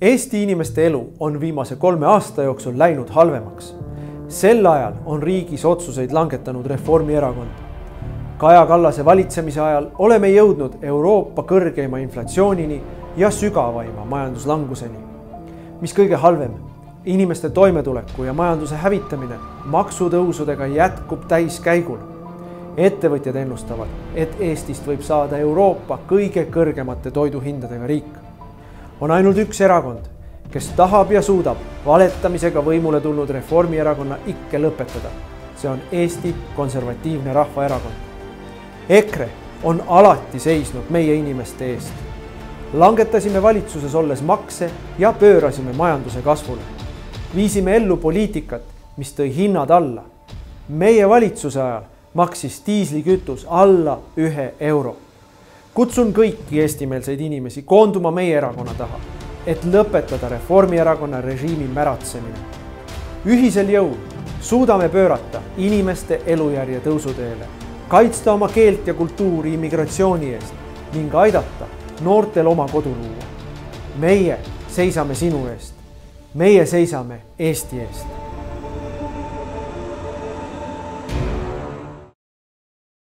Eesti inimeste elu on viimase 3 aasta jooksul läinud halvemaks. Sel ajal on riigis otsuseid langetanud Reformierakond. Kaja Kallase valitsemise ajal oleme jõudnud Euroopa kõrgeima inflatsioonini ja sügavaima majanduslanguseni. Mis kõige halvem, inimeste toimetuleku ja majanduse hävitamine maksutõusudega jätkub täiskäigul. Ettevõtjad ennustavad, et Eestist võib saada Euroopa kõige kõrgemate toiduhindadega riik. On ainult üks erakond, kes tahab ja suudab valetamisega võimule tulnud Reformierakonna ikke lõpetada. See on Eesti Konservatiivne Rahvaerakond. EKRE on alati seisnud meie inimeste eest. Langetasime valitsuses olles makse ja pöörasime majanduse kasvule. Viisime ellu poliitikat, mis tõi hinnad alla. Meie valitsuse ajal maksis diislikütus alla 1 euro. Kutsun kõiki eestimeelseid inimesi koonduma meie erakonna taha, et lõpetada Reformierakonna režiimi märatsemine. Ühisel jõul suudame pöörata inimeste elujärje tõusuteele, kaitsta oma keelt ja kultuuri immigratsiooni eest ning aidata noortel oma kodu luua. Meie seisame sinu eest. Meie seisame Eesti eest.